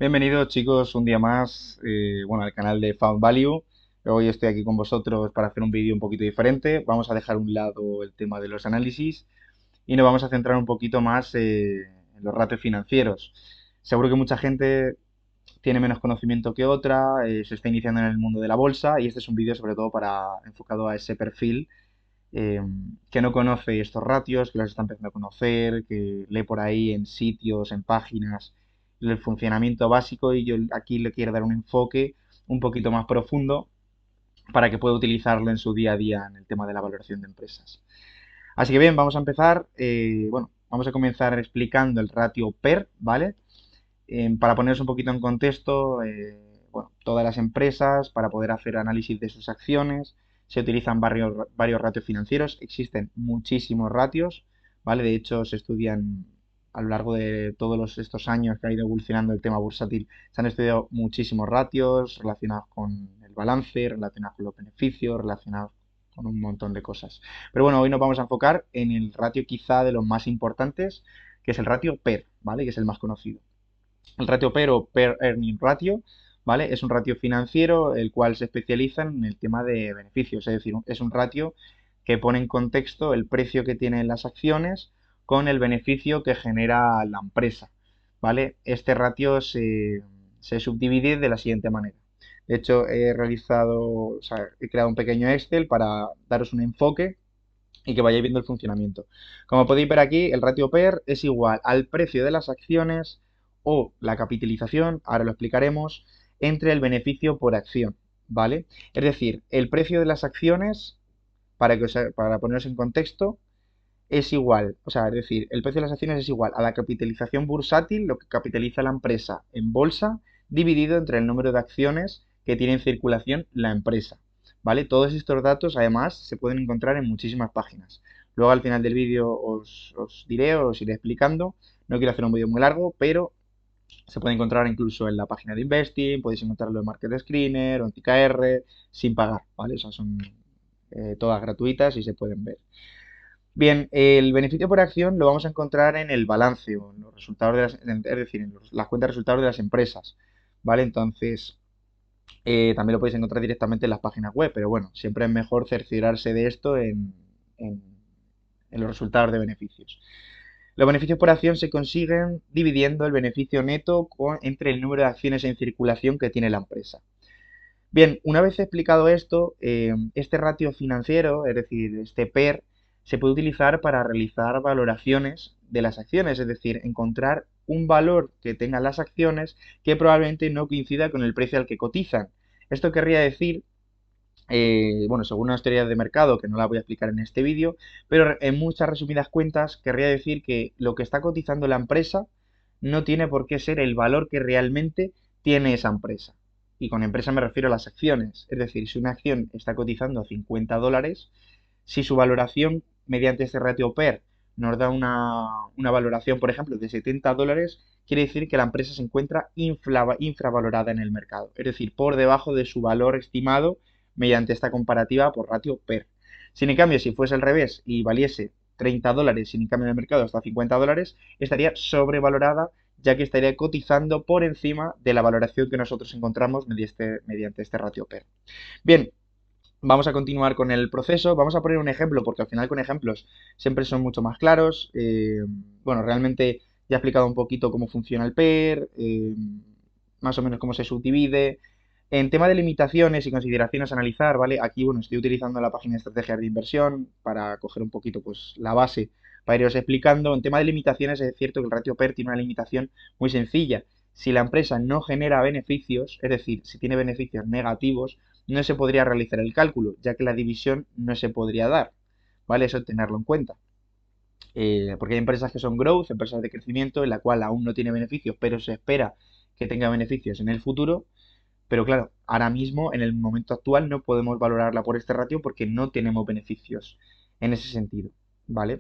Bienvenidos chicos un día más al canal de Found Value. Hoy estoy aquí con vosotros para hacer un vídeo un poquito diferente. Vamos a dejar a un lado el tema de los análisis y nos vamos a centrar un poquito más en los ratios financieros. Seguro que mucha gente tiene menos conocimiento que otra, se está iniciando en el mundo de la bolsa y este es un vídeo sobre todo enfocado a ese perfil eh, que no conoce estos ratios, que los está empezando a conocer, que lee por ahí en sitios, en páginas, el funcionamiento básico y yo aquí le quiero dar un enfoque un poquito más profundo para que pueda utilizarlo en su día a día en el tema de la valoración de empresas. Así que bien, vamos a empezar. Vamos a comenzar explicando el ratio PER, ¿vale? Para poneros un poquito en contexto, todas las empresas, para poder hacer análisis de sus acciones, se utilizan varios ratios financieros. Existen muchísimos ratios, ¿vale? De hecho, se estudian a lo largo de estos años que ha ido evolucionando el tema bursátil, se han estudiado muchísimos ratios relacionados con el balance, relacionados con los beneficios, relacionados con un montón de cosas. Pero bueno, hoy nos vamos a enfocar en el ratio quizá de los más importantes, que es el ratio PER, ¿vale? Que es el más conocido. El ratio PER o Pair Earning Ratio, ¿vale? Es un ratio financiero el cual se especializa en el tema de beneficios, es decir, es un ratio que pone en contexto el precio que tienen las acciones con el beneficio que genera la empresa, ¿vale? Este ratio se subdivide de la siguiente manera. De hecho, he creado un pequeño Excel para daros un enfoque y que vayáis viendo el funcionamiento. Como podéis ver aquí, el ratio PER es igual al precio de las acciones o la capitalización, ahora lo explicaremos, entre el beneficio por acción, ¿vale? Es decir, el precio de las acciones, para poneros en contexto, es igual, o sea, es decir, el precio de las acciones es igual a la capitalización bursátil, lo que capitaliza la empresa en bolsa, dividido entre el número de acciones que tiene en circulación la empresa. ¿Vale? Todos estos datos, además, se pueden encontrar en muchísimas páginas. Luego, al final del vídeo, os diré, os iré explicando. No quiero hacer un vídeo muy largo, pero se puede encontrar incluso en la página de Investing, podéis encontrarlo en Market Screener o en TKR, sin pagar, ¿vale? O sea, son todas gratuitas y se pueden ver. Bien, el beneficio por acción lo vamos a encontrar en el balance o en los resultados es decir, en las cuentas de resultados de las empresas, ¿vale? Entonces, también lo podéis encontrar directamente en las páginas web, pero bueno, siempre es mejor cerciorarse de esto en- en los resultados de beneficios. Los beneficios por acción se consiguen dividiendo el beneficio neto entre el número de acciones en circulación que tiene la empresa. Bien, una vez explicado esto, este ratio financiero, es decir, este PER, se puede utilizar para realizar valoraciones de las acciones, es decir, encontrar un valor que tengan las acciones que probablemente no coincida con el precio al que cotizan. Esto querría decir, según unas teorías de mercado, que no la voy a explicar en este vídeo, pero en muchas resumidas cuentas querría decir que lo que está cotizando la empresa no tiene por qué ser el valor que realmente tiene esa empresa. Y con empresa me refiero a las acciones. Es decir, si una acción está cotizando a 50 dólares, si su valoración mediante este ratio PER nos da una valoración, por ejemplo, de 70 dólares, quiere decir que la empresa se encuentra infravalorada en el mercado. Es decir, por debajo de su valor estimado mediante esta comparativa por ratio PER. Si en cambio, si fuese al revés y valiese 30 dólares y en cambio en el mercado hasta 50 dólares, estaría sobrevalorada ya que estaría cotizando por encima de la valoración que nosotros encontramos mediante este ratio PER. Bien, vamos a continuar con el proceso. Vamos a poner un ejemplo porque al final con ejemplos siempre son mucho más claros. Realmente ya he explicado un poquito cómo funciona el PER, más o menos cómo se subdivide. En tema de limitaciones y consideraciones a analizar, ¿vale? Aquí, bueno, estoy utilizando la página de estrategias de inversión para coger un poquito, pues, la base para iros explicando. En tema de limitaciones, es cierto que el ratio PER tiene una limitación muy sencilla. Si la empresa no genera beneficios, es decir, si tiene beneficios negativos, no se podría realizar el cálculo, ya que la división no se podría dar, ¿vale? Eso tenerlo en cuenta. Porque hay empresas que son growth, empresas de crecimiento, en la cual aún no tiene beneficios, pero se espera que tenga beneficios en el futuro. Pero claro, ahora mismo, en el momento actual, no podemos valorarla por este ratio porque no tenemos beneficios en ese sentido, ¿vale?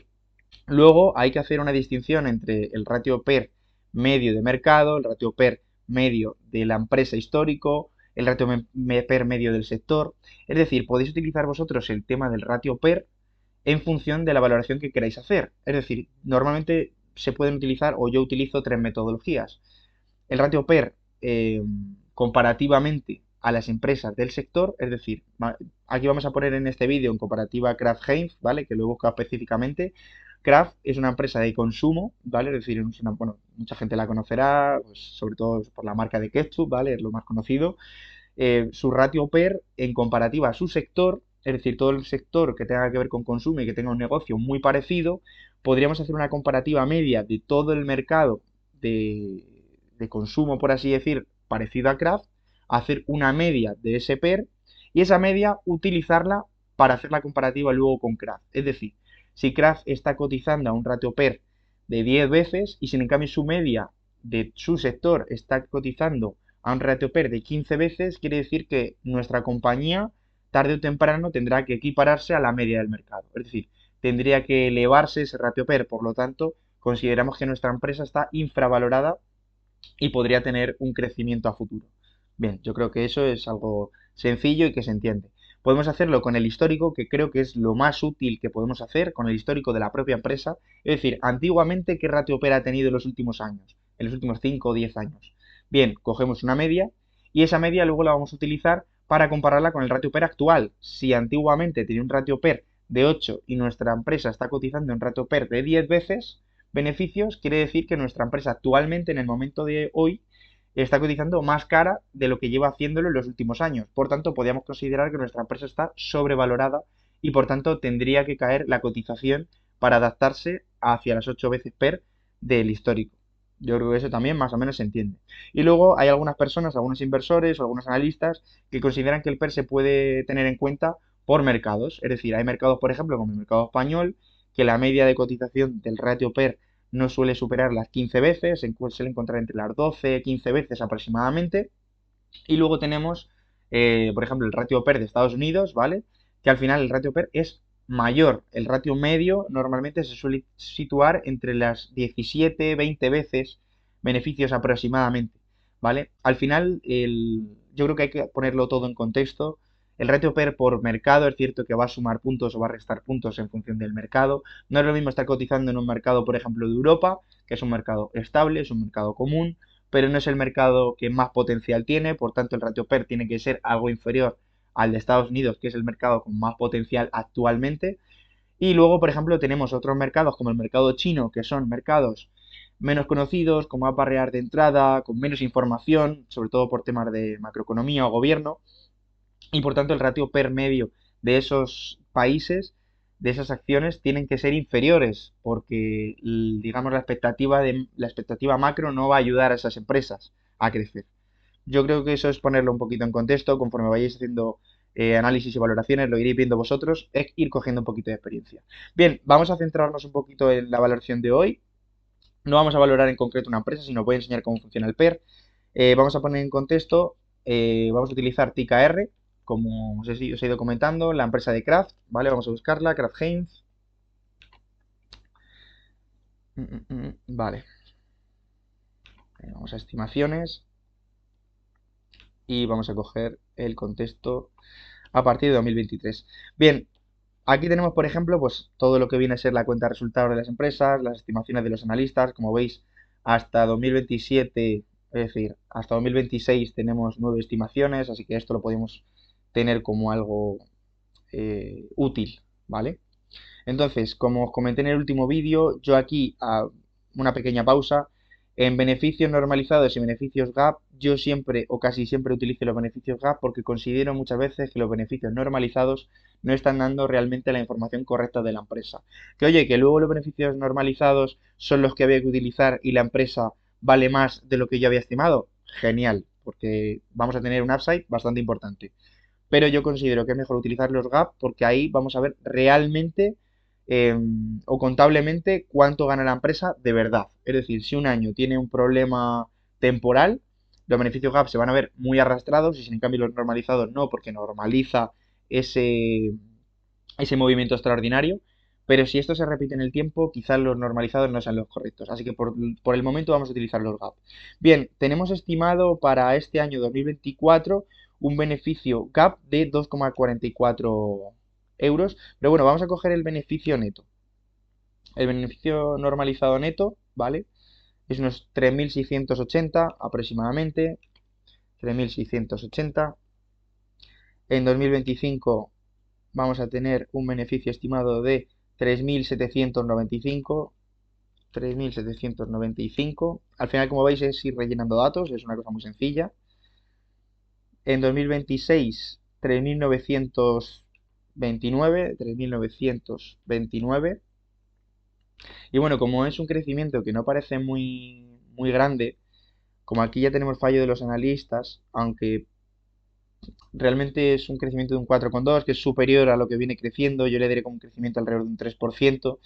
Luego hay que hacer una distinción entre el ratio PER medio de mercado, el ratio PER medio de la empresa histórico, el ratio PER medio del sector. Es decir, podéis utilizar vosotros el tema del ratio PER en función de la valoración que queráis hacer. Es decir, normalmente se pueden utilizar, o yo utilizo tres metodologías. El ratio PER comparativamente a las empresas del sector, es decir, aquí vamos a poner en este vídeo en comparativa Kraft Heinz, ¿vale? Que lo he buscado específicamente. Kraft es una empresa de consumo, ¿vale? Es decir, bueno, mucha gente la conocerá, pues, sobre todo por la marca de ketchup, ¿vale? Es lo más conocido. Su ratio PER en comparativa a su sector, es decir, todo el sector que tenga que ver con consumo y que tenga un negocio muy parecido, podríamos hacer una comparativa media de todo el mercado de, de consumo, por así decir, parecido a Kraft, hacer una media de ese PER y esa media utilizarla para hacer la comparativa luego con Kraft. Es decir, si Kraft está cotizando a un ratio PER de 10 veces y si en cambio su media de su sector está cotizando a un ratio PER de 15 veces, quiere decir que nuestra compañía tarde o temprano tendrá que equipararse a la media del mercado. Es decir, tendría que elevarse ese ratio PER. Por lo tanto, consideramos que nuestra empresa está infravalorada y podría tener un crecimiento a futuro. Bien, yo creo que eso es algo sencillo y que se entiende. Podemos hacerlo con el histórico, que creo que es lo más útil que podemos hacer, con el histórico de la propia empresa. Es decir, antiguamente, ¿qué ratio PER ha tenido en los últimos años? En los últimos 5 o 10 años. Bien, cogemos una media y esa media luego la vamos a utilizar para compararla con el ratio PER actual. Si antiguamente tenía un ratio PER de 8 y nuestra empresa está cotizando un ratio PER de 10 veces beneficios, quiere decir que nuestra empresa actualmente, en el momento de hoy, está cotizando más cara de lo que lleva haciéndolo en los últimos años. Por tanto, podríamos considerar que nuestra empresa está sobrevalorada y por tanto tendría que caer la cotización para adaptarse hacia las 8 veces PER del histórico. Yo creo que eso también más o menos se entiende. Y luego hay algunas personas, algunos inversores o algunos analistas que consideran que el PER se puede tener en cuenta por mercados. Es decir, hay mercados, por ejemplo, como el mercado español, que la media de cotización del ratio PER no suele superar las 15 veces, suele encontrar entre las 12 15 veces aproximadamente. Y luego tenemos, por ejemplo, el ratio PER de Estados Unidos, ¿vale? Que al final el ratio PER es mayor. El ratio medio normalmente se suele situar entre las 17 20 veces beneficios aproximadamente, ¿vale? Al final, yo creo que hay que ponerlo todo en contexto. El ratio PER por mercado es cierto que va a sumar puntos o va a restar puntos en función del mercado. No es lo mismo estar cotizando en un mercado, por ejemplo, de Europa, que es un mercado estable, es un mercado común, pero no es el mercado que más potencial tiene, por tanto el ratio PER tiene que ser algo inferior al de Estados Unidos, que es el mercado con más potencial actualmente. Y luego, por ejemplo, tenemos otros mercados como el mercado chino, que son mercados menos conocidos, con más barreras de entrada, con menos información, sobre todo por temas de macroeconomía o gobierno, y por tanto el ratio PER medio de esos países, de esas acciones, tienen que ser inferiores, porque digamos la expectativa macro no va a ayudar a esas empresas a crecer. Yo creo que eso es ponerlo un poquito en contexto, conforme vayáis haciendo análisis y valoraciones, lo iréis viendo vosotros, es ir cogiendo un poquito de experiencia. Bien, vamos a centrarnos un poquito en la valoración de hoy. No vamos a valorar en concreto una empresa, sino voy a enseñar cómo funciona el PER. Vamos a poner en contexto, vamos a utilizar TKR, como os he ido comentando, la empresa de Kraft, ¿vale? Vamos a buscarla, Kraft Heinz. Vale. Vamos a estimaciones y vamos a coger el contexto a partir de 2023. Bien, aquí tenemos, por ejemplo, pues todo lo que viene a ser la cuenta de resultados de las empresas, las estimaciones de los analistas. Como veis, hasta 2027, es decir, hasta 2026 tenemos 9 estimaciones, así que esto lo podemos tener como algo útil, ¿vale? Entonces, como os comenté en el último vídeo, yo aquí, a una pequeña pausa, en beneficios normalizados y beneficios gap, yo siempre o casi siempre utilizo los beneficios gap porque considero muchas veces que los beneficios normalizados no están dando realmente la información correcta de la empresa. Que oye, que luego los beneficios normalizados son los que había que utilizar y la empresa vale más de lo que yo había estimado. Genial, porque vamos a tener un upside bastante importante. Pero yo considero que es mejor utilizar los gap porque ahí vamos a ver realmente o contablemente cuánto gana la empresa de verdad. Es decir, si un año tiene un problema temporal, los beneficios gap se van a ver muy arrastrados y sin en cambio los normalizados no, porque normaliza ese, ese movimiento extraordinario. Pero si esto se repite en el tiempo, quizás los normalizados no sean los correctos. Así que por el momento vamos a utilizar los gap. Bien, tenemos estimado para este año 2024 un beneficio gap de 2,44 euros. Pero bueno, vamos a coger el beneficio neto. El beneficio normalizado neto, ¿vale? Es unos 3.680 aproximadamente. 3.680. En 2025 vamos a tener un beneficio estimado de 3.795. 3.795. Al final, como veis, es ir rellenando datos, es una cosa muy sencilla. En 2026, 3.929. 3.929. Y bueno, como es un crecimiento que no parece muy grande, como aquí ya tenemos fallo de los analistas, aunque realmente es un crecimiento de un 4,2, que es superior a lo que viene creciendo, yo le daré como un crecimiento alrededor de un 3%.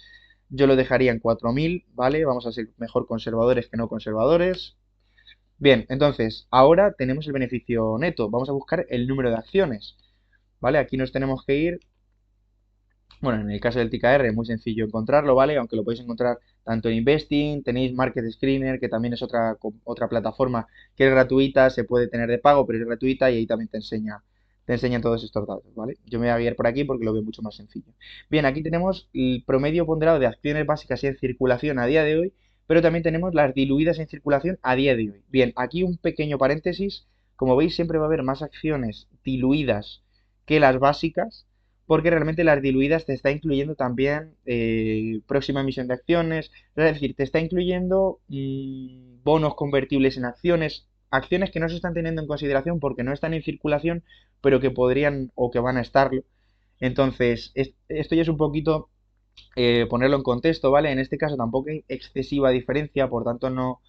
Yo lo dejaría en 4.000, ¿vale? Vamos a ser mejor conservadores que no conservadores. Bien, entonces, ahora tenemos el beneficio neto. Vamos a buscar el número de acciones, ¿vale? Aquí nos tenemos que ir. Bueno, en el caso del TKR es muy sencillo encontrarlo, ¿vale? Aunque lo podéis encontrar tanto en Investing, tenéis Market Screener, que también es otra plataforma que es gratuita, se puede tener de pago, pero es gratuita y ahí también te enseña todos estos datos, ¿vale? Yo me voy a guiar por aquí porque lo veo mucho más sencillo. Bien, aquí tenemos el promedio ponderado de acciones básicas y en circulación a día de hoy, pero también tenemos las diluidas en circulación a día de hoy. Bien, aquí un pequeño paréntesis. Como veis, siempre va a haber más acciones diluidas que las básicas porque realmente las diluidas te está incluyendo también próxima emisión de acciones, es decir, te está incluyendo bonos convertibles en acciones, acciones que no se están teniendo en consideración porque no están en circulación, pero que podrían o que van a estarlo. Entonces, esto ya es un poquito ponerlo en contexto, ¿vale? En este caso tampoco hay excesiva diferencia, por tanto no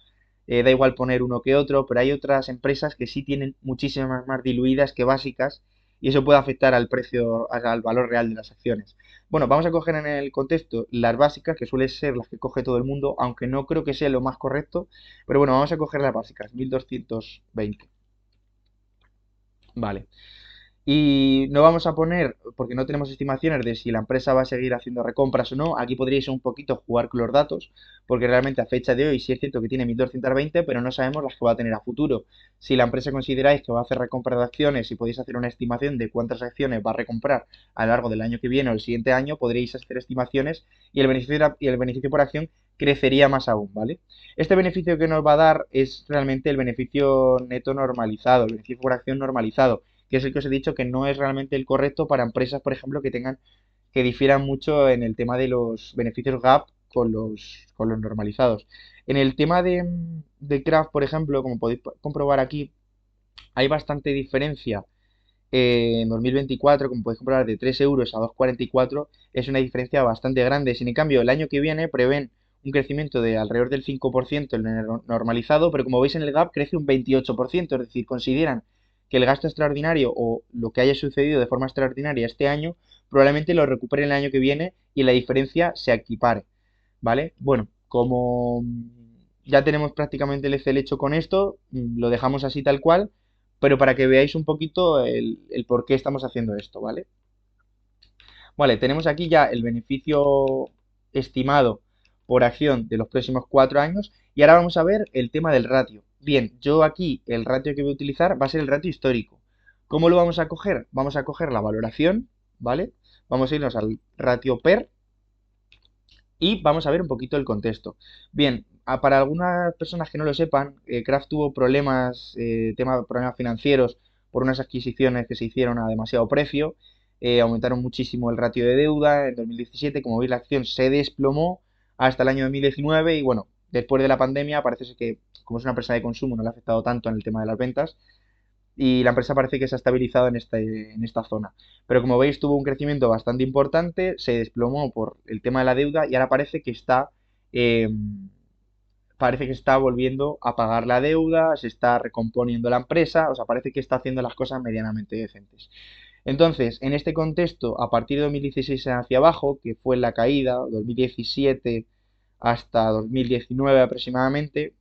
da igual poner uno que otro, pero hay otras empresas que sí tienen muchísimas más diluidas que básicas y eso puede afectar al precio, al valor real de las acciones. Bueno, vamos a coger en el contexto las básicas, que suelen ser las que coge todo el mundo, aunque no creo que sea lo más correcto, pero bueno, vamos a coger las básicas, 1220. Vale. Y no vamos a poner, porque no tenemos estimaciones de si la empresa va a seguir haciendo recompras o no. Aquí podríais un poquito jugar con los datos, porque realmente a fecha de hoy sí es cierto que tiene 1220, pero no sabemos las que va a tener a futuro. Si la empresa consideráis que va a hacer recompra de acciones y podéis hacer una estimación de cuántas acciones va a recomprar a lo largo del año que viene o el siguiente año, podréis hacer estimaciones y el beneficio por acción crecería más aún, ¿vale? Este beneficio que nos va a dar es realmente el beneficio neto normalizado, el beneficio por acción normalizado, que es el que os he dicho que no es realmente el correcto para empresas, por ejemplo, que difieran mucho en el tema de los beneficios gap con los normalizados. En el tema de Craft, por ejemplo, como podéis comprobar aquí, hay bastante diferencia. En 2024, como podéis comprobar, de 3 euros a 2,44 es una diferencia bastante grande. Sin en cambio, el año que viene prevén un crecimiento de alrededor del 5% en el normalizado, pero como veis en el gap crece un 28%, es decir, consideran que el gasto extraordinario o lo que haya sucedido de forma extraordinaria este año probablemente lo recupere el año que viene y la diferencia se equipare, ¿vale? Bueno, como ya tenemos prácticamente el Excel hecho con esto, lo dejamos así tal cual, pero para que veáis un poquito el por qué estamos haciendo esto, ¿vale? Vale, tenemos aquí ya el beneficio estimado por acción de los próximos 4 años y ahora vamos a ver el tema del ratio. Bien, yo aquí el ratio que voy a utilizar va a ser el ratio histórico. ¿Cómo lo vamos a coger? Vamos a coger la valoración, ¿vale? Vamos a irnos al ratio PER y vamos a ver un poquito el contexto. Bien, para algunas personas que no lo sepan, Kraft tuvo problemas financieros por unas adquisiciones que se hicieron a demasiado precio, aumentaron muchísimo el ratio de deuda en 2017, como veis la acción se desplomó hasta el año 2019 y bueno, después de la pandemia parece ser que como es una empresa de consumo no le ha afectado tanto en el tema de las ventas y la empresa parece que se ha estabilizado en esta zona. Pero como veis, tuvo un crecimiento bastante importante, se desplomó por el tema de la deuda y ahora eh, parece que está volviendo a pagar la deuda, se está recomponiendo la empresa, o sea, parece que está haciendo las cosas medianamente decentes. Entonces, en este contexto, a partir de 2016 hacia abajo, que fue la caída, 2017 hasta 2019 aproximadamente,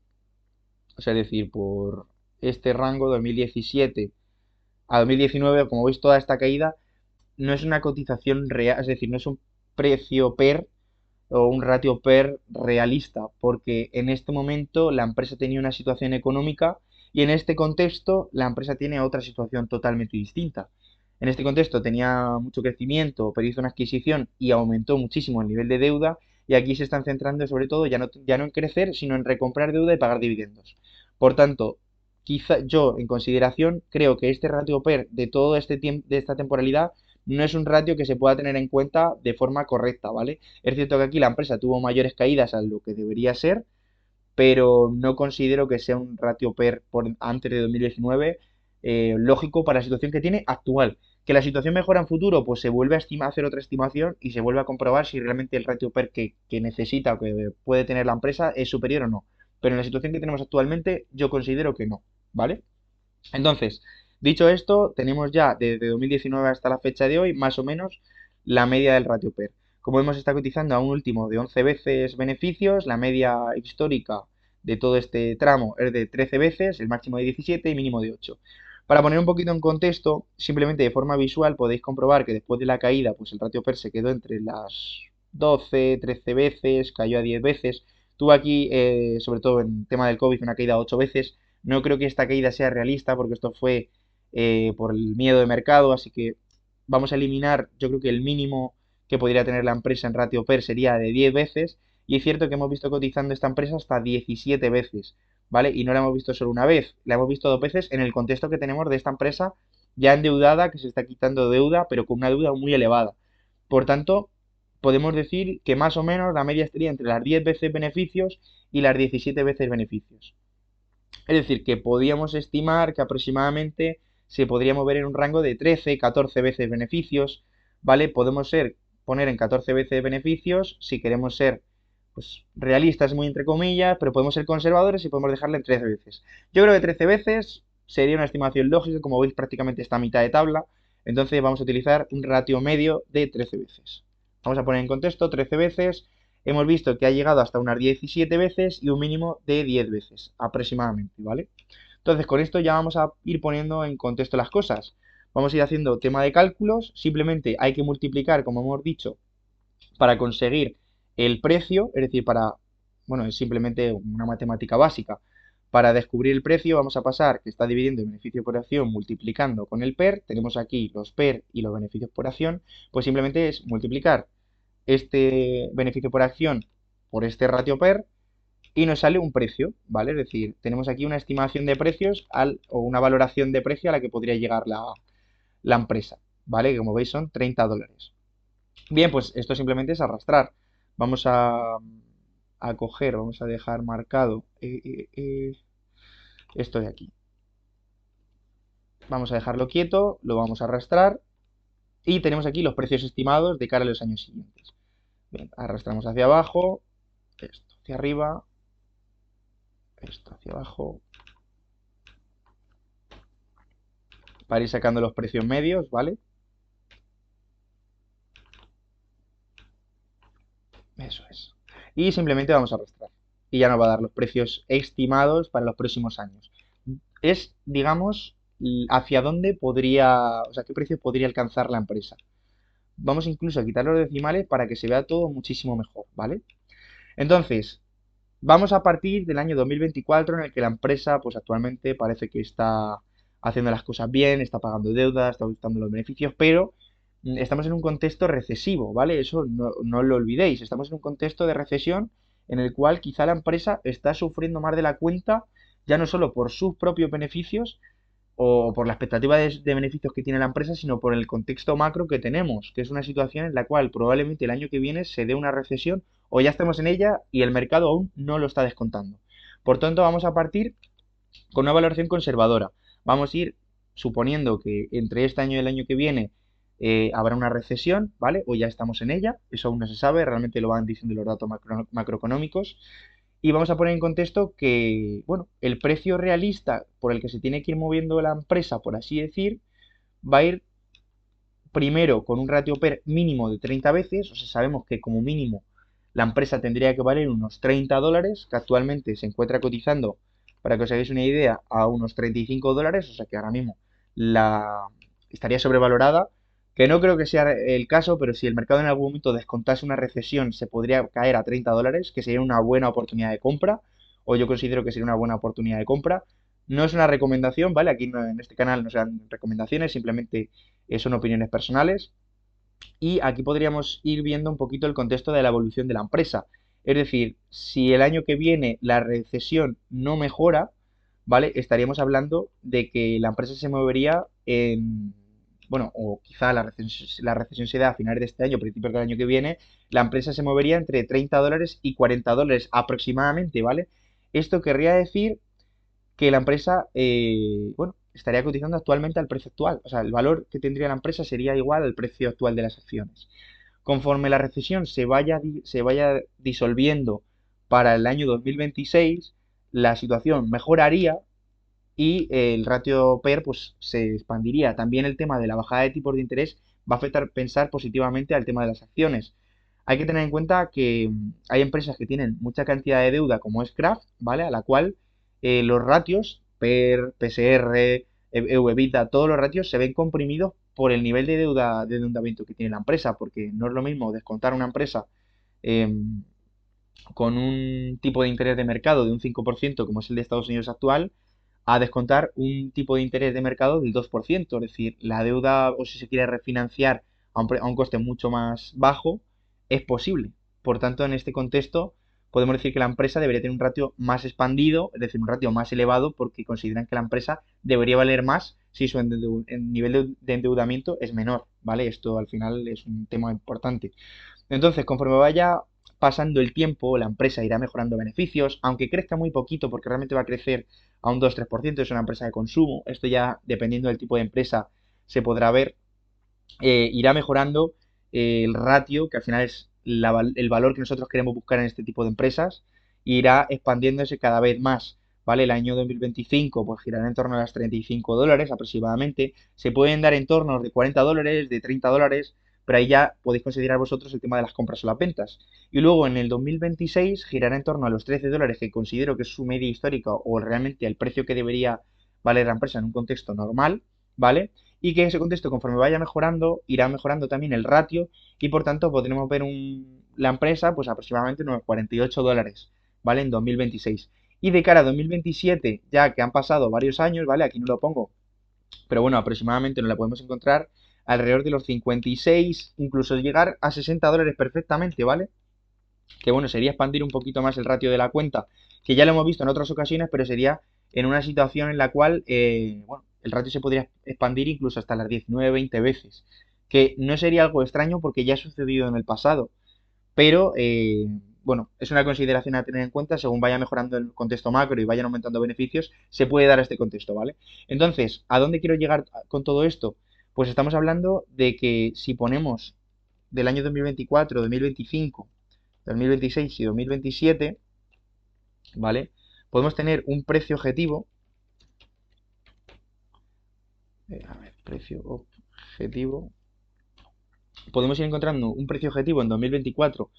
o sea, es decir, por este rango 2017 a 2019, como veis, toda esta caída no es una cotización real, es decir, no es un precio PER o un ratio PER realista, porque en este momento la empresa tenía una situación económica y en este contexto la empresa tiene otra situación totalmente distinta. En este contexto tenía mucho crecimiento, pero hizo una adquisición y aumentó muchísimo el nivel de deuda y aquí se están centrando sobre todo ya no en crecer, sino en recomprar deuda y pagar dividendos. Por tanto, quizá yo, en consideración, creo que este ratio PER de todo este tiempo, de esta temporalidad, no es un ratio que se pueda tener en cuenta de forma correcta, ¿vale? Es cierto que aquí la empresa tuvo mayores caídas a lo que debería ser, pero no considero que sea un ratio PER por antes de 2019 lógico para la situación que tiene actual. Que la situación mejora en futuro, pues se vuelve a hacer otra estimación y se vuelve a comprobar si realmente el ratio PER que necesita o que puede tener la empresa es superior o no. Pero en la situación que tenemos actualmente, yo considero que no, ¿vale? Entonces, dicho esto, tenemos ya desde 2019 hasta la fecha de hoy, más o menos, la media del ratio PER. Como hemos estado cotizando a un último de 11 veces beneficios, la media histórica de todo este tramo es de 13 veces, el máximo de 17 y mínimo de 8. Para poner un poquito en contexto, simplemente de forma visual podéis comprobar que después de la caída, pues el ratio PER se quedó entre las 12, 13 veces, cayó a 10 veces. Tuvo aquí, sobre todo en tema del COVID, una caída a 8 veces. No creo que esta caída sea realista porque esto fue por el miedo de mercado, así que vamos a eliminar, yo creo que el mínimo que podría tener la empresa en ratio PER sería de 10 veces y es cierto que hemos visto cotizando esta empresa hasta 17 veces, ¿vale? Y no la hemos visto solo una vez, la hemos visto dos veces en el contexto que tenemos de esta empresa ya endeudada, que se está quitando deuda, pero con una deuda muy elevada. Por tanto, podemos decir que más o menos la media estaría entre las 10 veces beneficios y las 17 veces beneficios. Es decir, que podíamos estimar que aproximadamente se podría mover en un rango de 13, 14 veces beneficios, ¿vale? Podemos poner en 14 veces beneficios si queremos ser pues, realistas, muy entre comillas, pero podemos ser conservadores y podemos dejarle en 13 veces. Yo creo que 13 veces sería una estimación lógica, como veis prácticamente está a mitad de tabla, entonces vamos a utilizar un ratio medio de 13 veces. Vamos a poner en contexto 13 veces. Hemos visto que ha llegado hasta unas 17 veces y un mínimo de 10 veces aproximadamente, ¿vale? Entonces con esto ya vamos a ir poniendo en contexto las cosas. Vamos a ir haciendo tema de cálculos, simplemente hay que multiplicar, como hemos dicho, para conseguir el precio, es decir, bueno, es simplemente una matemática básica. Para descubrir el precio vamos a pasar, que está dividiendo el beneficio por acción multiplicando con el PER, tenemos aquí los PER y los beneficios por acción, pues simplemente es multiplicar este beneficio por acción por este ratio PER y nos sale un precio, ¿vale? Es decir, tenemos aquí una estimación de precios o una valoración de precio a la que podría llegar la empresa, ¿vale? Que como veis son 30 dólares. Bien, pues esto simplemente es arrastrar. Vamos a coger, vamos a dejar marcado esto de aquí. Vamos a dejarlo quieto, lo vamos a arrastrar y tenemos aquí los precios estimados de cara a los años siguientes. Bien, arrastramos hacia abajo, esto hacia arriba, esto hacia abajo, para ir sacando los precios medios, ¿vale? Eso es. Y simplemente vamos a arrastrar. Y ya nos va a dar los precios estimados para los próximos años. Es, digamos, hacia dónde podría, o sea, qué precios podría alcanzar la empresa. Vamos incluso a quitar los decimales para que se vea todo muchísimo mejor, ¿vale? Entonces, vamos a partir del año 2024 en el que la empresa, pues actualmente parece que está haciendo las cosas bien, está pagando deudas, está buscando los beneficios, pero estamos en un contexto recesivo, ¿vale? Eso no lo olvidéis, estamos en un contexto de recesión en el cual quizá la empresa está sufriendo más de la cuenta, ya no solo por sus propios beneficios o por la expectativa de beneficios que tiene la empresa, sino por el contexto macro que tenemos, que es una situación en la cual probablemente el año que viene se dé una recesión o ya estamos en ella y el mercado aún no lo está descontando. Por tanto, vamos a partir con una valoración conservadora. Vamos a ir suponiendo que entre este año y el año que viene habrá una recesión, ¿vale? O ya estamos en ella, eso aún no se sabe, realmente lo van diciendo los datos macroeconómicos. Y vamos a poner en contexto que, bueno, el precio realista por el que se tiene que ir moviendo la empresa, por así decir, va a ir primero con un ratio PER mínimo de 30 veces, o sea, sabemos que como mínimo la empresa tendría que valer unos 30 dólares, que actualmente se encuentra cotizando, para que os hagáis una idea, a unos 35 dólares, o sea que ahora mismo la estaría sobrevalorada, que no creo que sea el caso, pero si el mercado en algún momento descontase una recesión, se podría caer a 30 dólares, que sería una buena oportunidad de compra, o yo considero que sería una buena oportunidad de compra. No es una recomendación, ¿vale? Aquí en este canal no se dan recomendaciones, simplemente son opiniones personales. Y aquí podríamos ir viendo un poquito el contexto de la evolución de la empresa. Es decir, si el año que viene la recesión no mejora, ¿vale? Estaríamos hablando de que la empresa se movería en, bueno, o quizá la recesión se da a finales de este año, principios del año que viene, la empresa se movería entre $30 y $40 aproximadamente, ¿vale? Esto querría decir que la empresa, bueno, estaría cotizando actualmente al precio actual. O sea, el valor que tendría la empresa sería igual al precio actual de las acciones. Conforme la recesión se vaya disolviendo para el año 2026, la situación mejoraría y el ratio PER pues, se expandiría. También el tema de la bajada de tipos de interés va a afectar pensar positivamente al tema de las acciones. Hay que tener en cuenta que hay empresas que tienen mucha cantidad de deuda, como es Kraft, ¿vale? A la cual los ratios, PER, PSR, EBITDA, todos los ratios se ven comprimidos por el nivel de endeudamiento que tiene la empresa, porque no es lo mismo descontar una empresa em, con un tipo de interés de mercado de un 5%, como es el de Estados Unidos actual, a descontar un tipo de interés de mercado del 2%. Es decir, la deuda, o si se quiere refinanciar a un coste mucho más bajo, es posible. Por tanto, en este contexto, podemos decir que la empresa debería tener un ratio más expandido, es decir, un ratio más elevado, porque consideran que la empresa debería valer más si su nivel de endeudamiento es menor, ¿vale? Esto al final es un tema importante. Entonces, conforme vaya pasando el tiempo, la empresa irá mejorando beneficios, aunque crezca muy poquito, porque realmente va a crecer a un 2-3%, es una empresa de consumo. Esto ya, dependiendo del tipo de empresa, se podrá ver. Irá mejorando el ratio, que al final es el valor que nosotros queremos buscar en este tipo de empresas, irá expandiéndose cada vez más. ¿Vale? El año 2025 pues girará en torno a los $35 aproximadamente. Se pueden dar entornos de $40, de $30, pero ahí ya podéis considerar vosotros el tema de las compras o las ventas. Y luego en el 2026 girará en torno a los $13, que considero que es su media histórica o realmente el precio que debería valer la empresa en un contexto normal, ¿vale? Y que ese contexto, conforme vaya mejorando, irá mejorando también el ratio y por tanto podremos ver la empresa pues aproximadamente unos $48, ¿vale? En 2026. Y de cara a 2027, ya que han pasado varios años, ¿vale? Aquí no lo pongo, pero bueno, aproximadamente nos la podemos encontrar alrededor de los 56, incluso llegar a $60 perfectamente, ¿vale? Que bueno, sería expandir un poquito más el ratio de la cuenta, que ya lo hemos visto en otras ocasiones, pero sería en una situación en la cual, bueno, el ratio se podría expandir incluso hasta las 19, 20 veces, que no sería algo extraño porque ya ha sucedido en el pasado, pero bueno, es una consideración a tener en cuenta, según vaya mejorando el contexto macro y vayan aumentando beneficios, se puede dar este contexto, ¿vale? Entonces, ¿a dónde quiero llegar con todo esto? Pues estamos hablando de que si ponemos del año 2024, 2025, 2026 y 2027, ¿vale? Podemos tener un precio objetivo, a ver, precio objetivo, podemos ir encontrando un precio objetivo en 2024,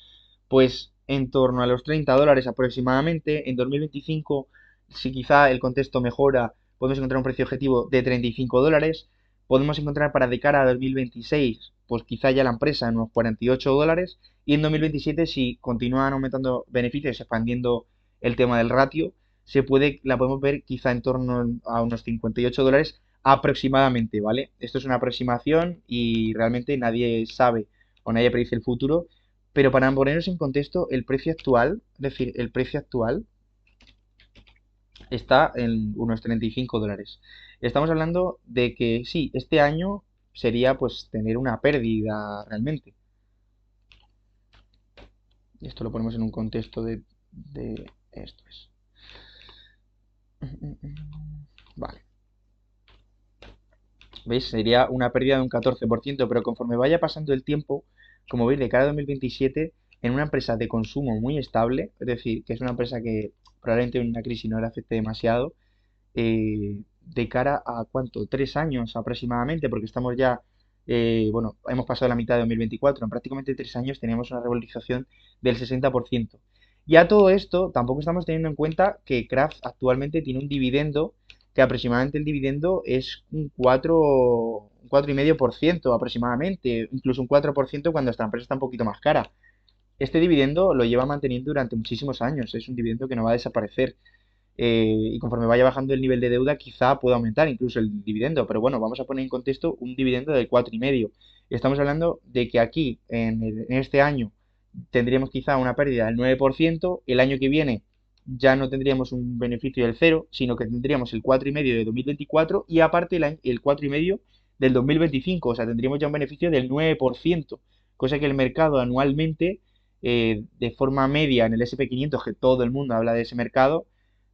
pues en torno a los $30 aproximadamente, en 2025, si quizá el contexto mejora, podemos encontrar un precio objetivo de $35, podemos encontrar para de cara a 2026, pues quizá ya la empresa en unos $48, y en 2027 si continúan aumentando beneficios, expandiendo el tema del ratio, la podemos ver quizá en torno a unos $58 aproximadamente, ¿vale? Esto es una aproximación y realmente nadie sabe o nadie predice el futuro, pero para ponernos en contexto, el precio actual, es decir, el precio actual está en unos $35. Estamos hablando de que sí, este año sería pues tener una pérdida realmente. Y esto lo ponemos en un contexto de esto es. Vale. ¿Veis? Sería una pérdida de un 14%, pero conforme vaya pasando el tiempo, como veis, de cara a 2027, en una empresa de consumo muy estable, es decir, que es una empresa que probablemente en una crisis no le afecte demasiado, de cara a ¿cuánto? 3 años aproximadamente, porque estamos ya, bueno, hemos pasado la mitad de 2024, en prácticamente 3 años teníamos una revalorización del 60%. Y a todo esto, tampoco estamos teniendo en cuenta que Kraft actualmente tiene un dividendo, que aproximadamente el dividendo es un 4,5% aproximadamente, incluso un 4% cuando esta empresa está un poquito más cara. Este dividendo lo lleva manteniendo durante muchísimos años, es un dividendo que no va a desaparecer, y conforme vaya bajando el nivel de deuda, quizá pueda aumentar incluso el dividendo. Pero bueno, vamos a poner en contexto un dividendo del 4,5. Estamos hablando de que aquí, en este año, tendríamos quizá una pérdida del 9%, el año que viene ya no tendríamos un beneficio del cero, sino que tendríamos el 4,5 de 2024 y aparte el 4,5 del 2025, o sea, tendríamos ya un beneficio del 9%, cosa que el mercado anualmente, de forma media en el SP 500, que todo el mundo habla de ese mercado,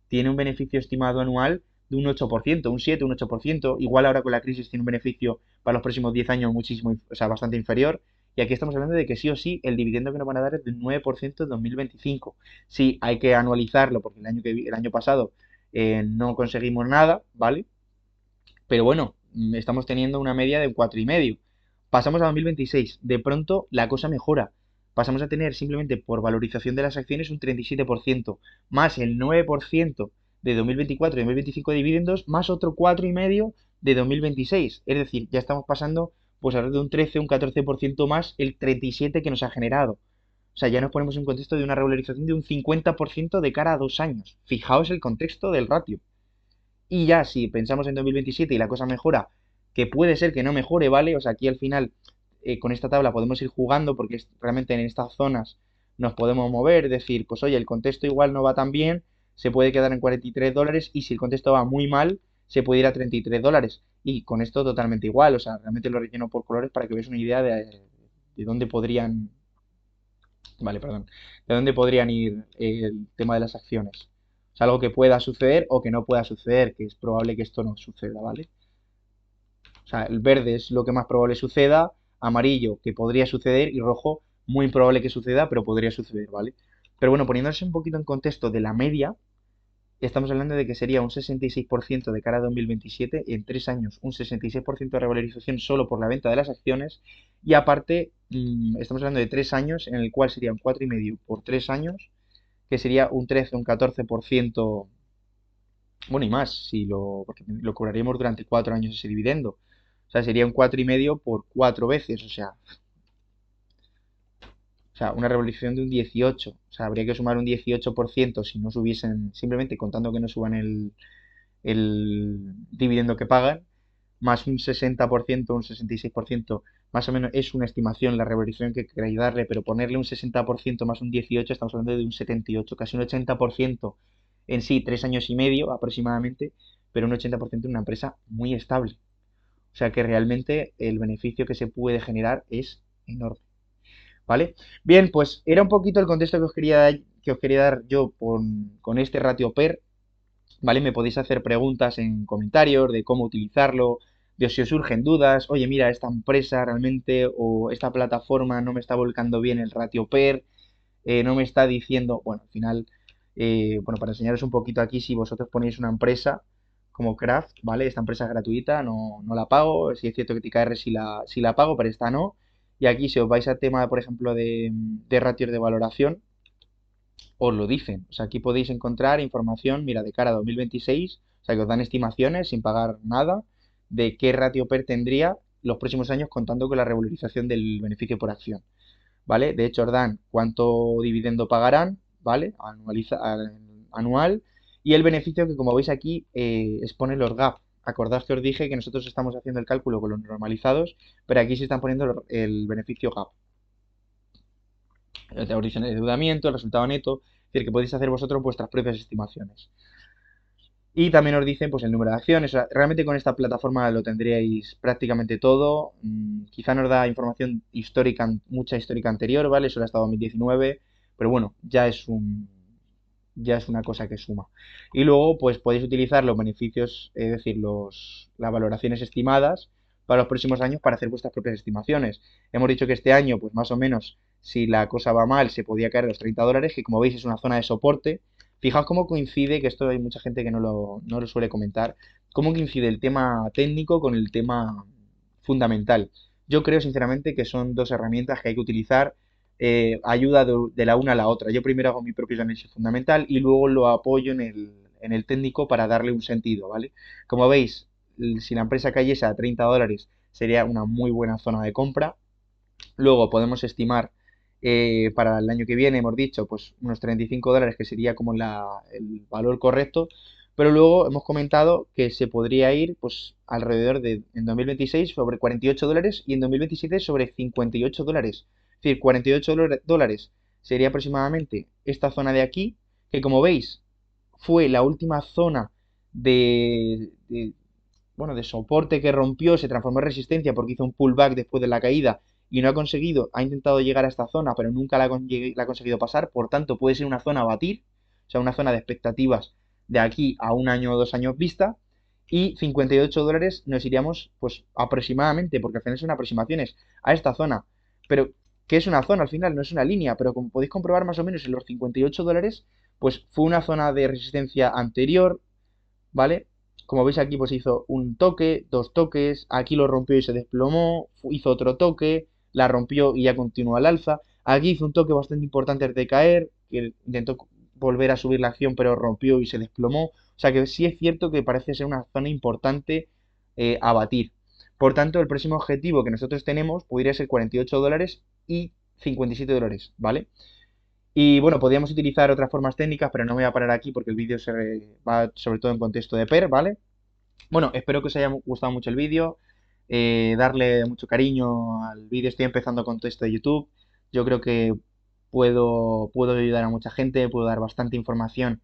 tiene un beneficio estimado anual de un 8%, un 7, un 8%. Igual ahora con la crisis tiene un beneficio para los próximos 10 años muchísimo, o sea, bastante inferior. Y aquí estamos hablando de que sí o sí el dividendo que nos van a dar es del 9% en 2025. Sí, hay que anualizarlo porque el año pasado no conseguimos nada, ¿vale? Pero bueno, estamos teniendo una media de 4,5. Pasamos a 2026, de pronto la cosa mejora. Pasamos a tener simplemente por valorización de las acciones un 37%, más el 9% de 2024 y 2025 de dividendos, más otro 4,5 de 2026. Es decir, ya estamos pasando pues alrededor de un 13, un 14% más el 37 que nos ha generado. O sea, ya nos ponemos en un contexto de una revalorización de un 50% de cara a 2 años. Fijaos el contexto del ratio. Y ya si pensamos en 2027 y la cosa mejora, que puede ser que no mejore, ¿vale? O sea, aquí al final con esta tabla podemos ir jugando porque realmente en estas zonas nos podemos mover, decir, pues oye, el contexto igual no va tan bien, se puede quedar en $43 y si el contexto va muy mal, se puede ir a $33. Y con esto totalmente igual, o sea, realmente lo relleno por colores para que veáis una idea de dónde podrían, vale, perdón, de dónde podrían ir el tema de las acciones. O sea, algo que pueda suceder o que no pueda suceder, que es probable que esto no suceda, ¿vale? O sea, el verde es lo que más probable suceda, amarillo que podría suceder y rojo muy improbable que suceda, pero podría suceder, ¿vale? Pero bueno, poniéndose un poquito en contexto de la media, estamos hablando de que sería un 66% de cara a 2027, en 3 años un 66% de revalorización solo por la venta de las acciones, y aparte estamos hablando de 3 años en el cual sería un 4,5 por 3 años, que sería un 13, un 14%, bueno, y más, si porque lo cobraríamos durante 4 años ese dividendo. O sea, sería un 4,5 por 4 veces, o sea, una revalorización de un 18. O sea, habría que sumar un 18% si no subiesen, simplemente contando que no suban el dividendo que pagan, más un 60%, un 66%, más o menos es una estimación la revalorización que queráis darle, pero ponerle un 60% más un 18, estamos hablando de un 78, casi un 80% en sí, 3 años y medio aproximadamente, pero un 80% en una empresa muy estable. O sea que realmente el beneficio que se puede generar es enorme. ¿Vale? Bien, pues era un poquito el contexto que os quería dar yo con este ratio PER. ¿Vale? Me podéis hacer preguntas en comentarios de cómo utilizarlo, de si os surgen dudas, oye, mira, esta empresa realmente o esta plataforma no me está volcando bien el ratio PER, no me está diciendo, bueno, al final, bueno, para enseñaros un poquito aquí, si vosotros ponéis una empresa como Craft, ¿vale? Esta empresa es gratuita, no la pago, si es cierto que TKR sí la pago, pero esta no. Y aquí si os vais al tema, por ejemplo, de ratios de valoración, os lo dicen. O sea, aquí podéis encontrar información, mira, de cara a 2026, o sea, que os dan estimaciones sin pagar nada de qué ratio PER tendría los próximos años contando con la revalorización del beneficio por acción, ¿vale? De hecho, os dan cuánto dividendo pagarán, ¿vale? Anual, y el beneficio que, como veis aquí, expone los gap. Acordaos que os dije que nosotros estamos haciendo el cálculo con los normalizados, pero aquí se están poniendo el beneficio gap. Os dicen el endeudamiento, el resultado neto, es decir, que podéis hacer vosotros vuestras propias estimaciones. Y también os dicen pues el número de acciones. O sea, realmente con esta plataforma lo tendríais prácticamente todo. Quizá nos da información histórica, mucha histórica anterior, ¿vale? Solo hasta 2019. Pero bueno, ya es una cosa que suma. Y luego, pues podéis utilizar los beneficios, es decir, las valoraciones estimadas para los próximos años para hacer vuestras propias estimaciones. Hemos dicho que este año, pues más o menos, si la cosa va mal, se podía caer a los $30, que como veis es una zona de soporte. Fijaos cómo coincide, que esto hay mucha gente que no lo suele comentar, cómo coincide el tema técnico con el tema fundamental. Yo creo sinceramente que son dos herramientas que hay que utilizar, ayuda de la una a la otra. Yo primero hago mi propio análisis fundamental y luego lo apoyo en el técnico para darle un sentido, ¿vale? Como veis, si la empresa cayese a $30 sería una muy buena zona de compra. Luego podemos estimar para el año que viene, hemos dicho, pues unos $35, que sería como el valor correcto. Pero luego hemos comentado que se podría ir pues alrededor de en 2026 sobre $48 y en 2027 sobre $58. Es decir, $48 sería aproximadamente esta zona de aquí, que como veis fue la última zona bueno, de soporte que rompió, se transformó en resistencia porque hizo un pullback después de la caída y no ha conseguido, ha intentado llegar a esta zona, pero nunca la ha conseguido pasar, por tanto puede ser una zona a batir, o sea, una zona de expectativas de aquí a un año o 2 años vista, y $58 nos iríamos, pues aproximadamente, porque al final son aproximaciones, a esta zona. Pero, ¿qué es una zona? Al final no es una línea, pero como podéis comprobar más o menos en los $58, pues fue una zona de resistencia anterior, ¿vale? Como veis aquí, pues hizo un toque, dos toques, aquí lo rompió y se desplomó, hizo otro toque, la rompió y ya continúa al alza. Aquí hizo un toque bastante importante antes de caer, que intentó volver a subir la acción, pero rompió y se desplomó. O sea que sí es cierto que parece ser una zona importante a batir. Por tanto, el próximo objetivo que nosotros tenemos podría ser $48 y $57, ¿vale? Y bueno, podríamos utilizar otras formas técnicas, pero no me voy a parar aquí porque el vídeo se va sobre todo en contexto de PER, ¿vale? Bueno, espero que os haya gustado mucho el vídeo, darle mucho cariño al vídeo. Estoy empezando con todo esto de YouTube. Yo creo que puedo ayudar a mucha gente, puedo dar bastante información,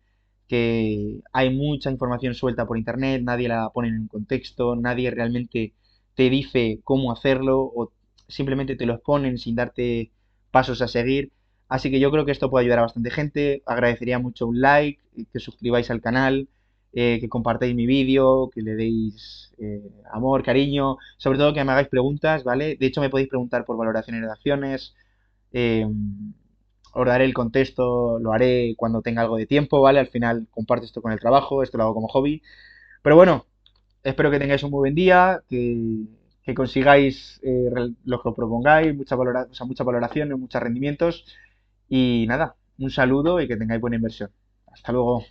que hay mucha información suelta por internet, nadie la pone en un contexto, nadie realmente te dice cómo hacerlo o simplemente te lo exponen sin darte pasos a seguir. Así que yo creo que esto puede ayudar a bastante gente. Agradecería mucho un like, que os suscribáis al canal, que compartáis mi vídeo, que le deis amor, cariño, sobre todo que me hagáis preguntas, ¿vale? De hecho, me podéis preguntar por valoraciones de acciones, eh, os daré el contexto, lo haré cuando tenga algo de tiempo, ¿vale? Al final comparto esto con el trabajo, esto lo hago como hobby. Pero bueno, espero que tengáis un muy buen día, que consigáis lo que os propongáis, o sea, muchas valoraciones, muchos rendimientos. Y nada, un saludo y que tengáis buena inversión. Hasta luego.